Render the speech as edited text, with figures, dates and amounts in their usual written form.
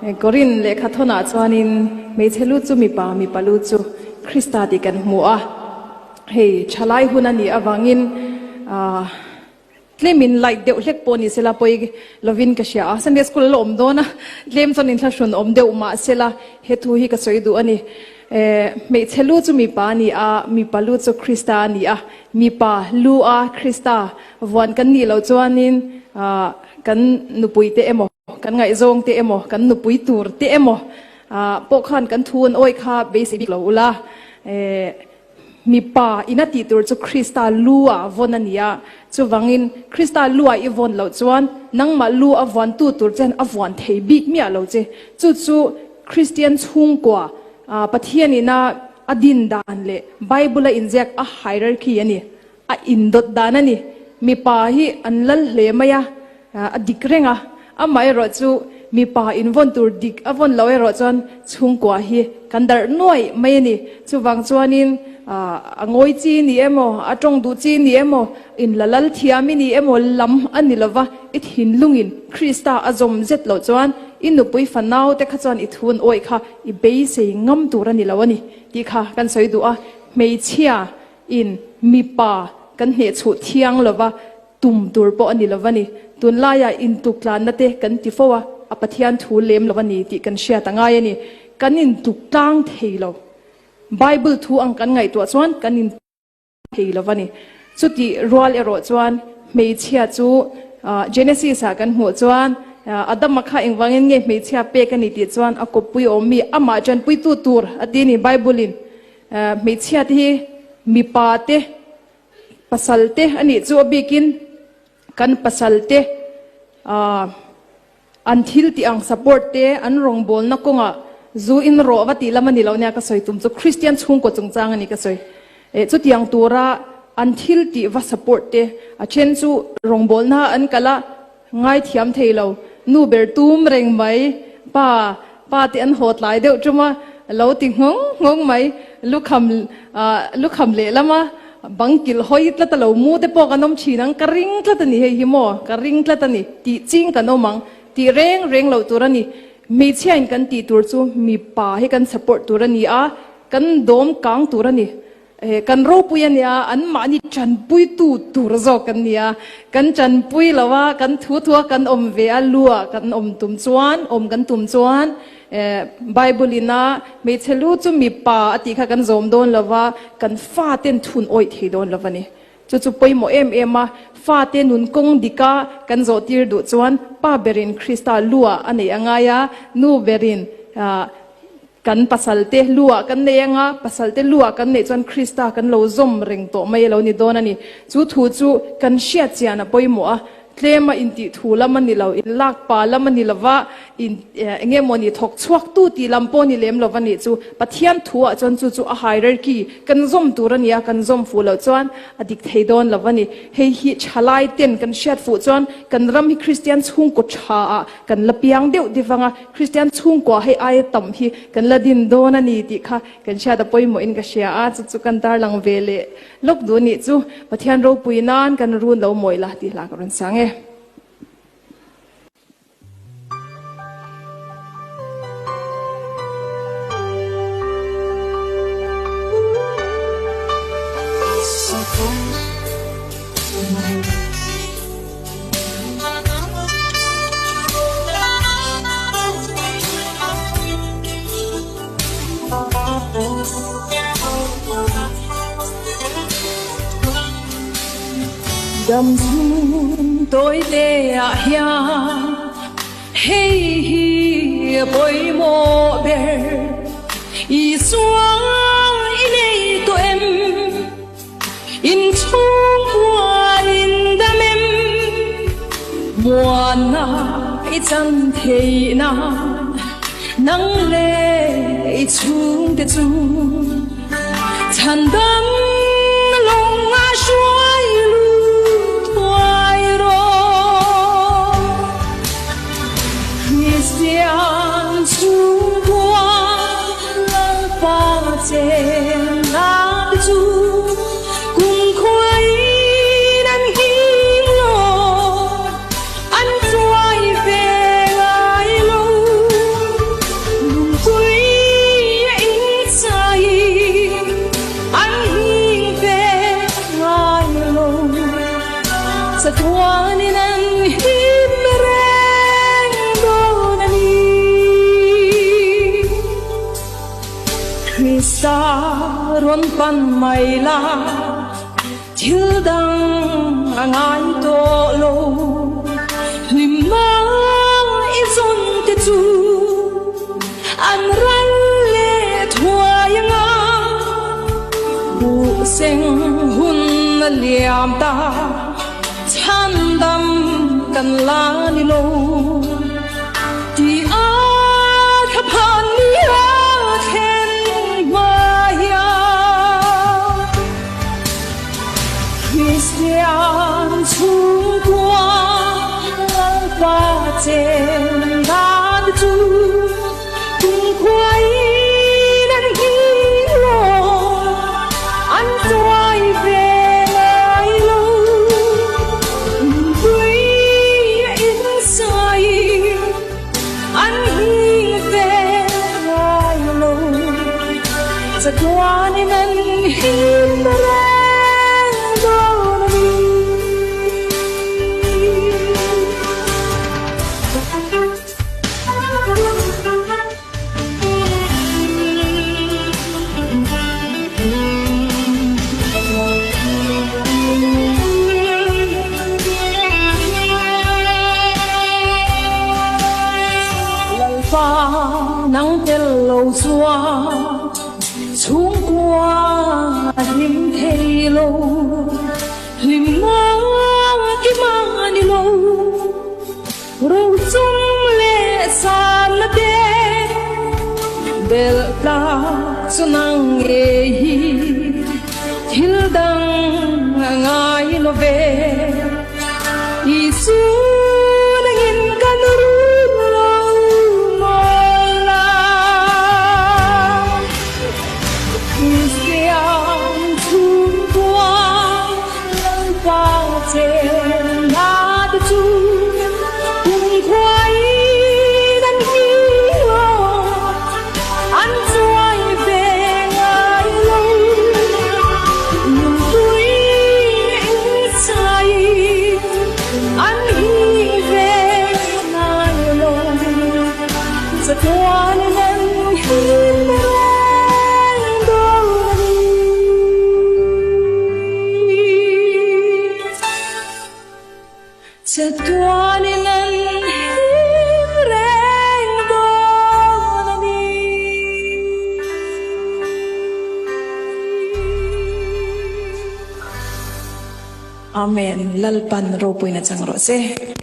Korin le khathona chuanin me chelu chu mi palu chu Krista ti kan hmu'a hei chalai hunani awangin tlemin like deuh hlek pawni sela poi lovin ka sia Sunday school lo om dona tlem chon in thlashun om deuh ma sela he thu hi ka soidu ani me chelu chu mi pa ni a mi palu chu Krista ni a mi pa lu a Krista wan kan ni lo chuanin kan nupuite emo kan ngai zong te emo kan nupui tur te emo pokhan kan thun oi kha basic lo ula mi pa inati tur chu Krista lua vonania chu wangin Krista lua I von lo chuan nangma lu avon tu tur chen avon thei big mi alo che chu Christian chung kwa pathian ina adin dan le Bible inject a hierarchy ani a indot dan ani mi pa hi anlal hle maya adikrenga amai ro chu mi pa invon tur dik avon loe ro chon chung kwa hi kandar noi mai ni chu wang chuanin angoi chi ni emo atong du chi ni emo in lalal thiami ni emo lam anilova it hin lungin Krista azom zet lo chuan inu pui fanau te kha chuan I thun oi kha I be se ngam turani lawani ti kha kan soidu a mei chia in mi pa kan he chu thiang lova tum tur po ani lovani tun laya in tuklan nate kan ti fowa apathian thu lem lovani ti kan shia tangai ani kan in tuktang theilo Bible thu ang kan ngai to chuan kan in theilowani chuti rual ero chuan mei chia chu Genesis a kan hmu chuan Adam makha engwangin nge mei chia pe kan ti chuan akopui omi ama chan pui tu tur atini Bible in mei chia ti mi pa te pasalte ani chu bikin kan pasalte until ti ang support te an rong bol na konga zu in ro wati lamani lo nya ka soi tum chu Christian chung ko chungchang ani ka soi chu tiang tura until ti va support te a chen chu rong bol na an kala ngai thiam theilo nu ber tum reng mai pa ti an hot lai deuh chuma lo ti ngong mai lukham le lama bangkil hoi tlata lo mu te po kanom chinang karing tlata ni he himo karing tlata ni ti ching kanomang ti reng lo turani mi chian kan ti tur chu mi pa he kan support turani a kan dom kang turani kan ro puyania an ma ni chan pui tu tur zo kan nia kan chan pui lawa kan thu kan om ve a lua kan om tum chuan om kan tum chuan Bible ina me chelu chu mi pa ati kha kan zom don lawa kan fa ten thun oi thei don lawani chu poimo ema fa te nun kong dika kan zo tir du chuan pa berin Krista lua ani angaya nu berin kan pasalte lua kan neanga pasalte lua kan ne chuan Krista kan lo zom reng to mai lo ni don ani chu thu chu kan shia chiana poimo a tlema inti thula mani lo in lak pa lamani lova in enge moni thok chuak tu ti lampo ni lem lovani chu pathian thua chon chu a hierarchy kan zom turania kan zom fu lo chuan adik theidon lovani hei hi chalai ten kan shat fu chuan kan ram hi Christian chung ko tha a kan lapiang deuh diwang Christian chung ko hei ai tam hi kan ladin don ani ti kha kan sha da poimo in ka sia a chu kan tar lang vele lok du ni chu pathian ro puinan kan run lo moila ti la ron sang Dầm dung tôi lệ ya hey hi bồi mồ bể y xoang in to em in chung qua in đam em mùa na chẳng thể na nắng lệ chung để chung chăn đắm lòng a xoay Christian chung qua lang pa chen la chu cùng khói nan hin lo an xoay về lại lâu ron pan mai la thil dang angai to lo lim mang izon te chu an ran le thua yanga bu seng hun liam ta chan dam kan la ni lo ti a khapan ni a khen ma ya Christian chung qua ba chen da chu cùng quay nan hi lo an quay về lại lâu quay inside an hi về lại lâu za qua nan hi nắng tel lâu xua xuống qua lim thề lâu lim mang cái mang đi lâu râu chung lệ san la đê bel ta sunang e hi thil dang ngai lo ve isu nangin kanuru Amen. Lalpan ro po na chang ro se.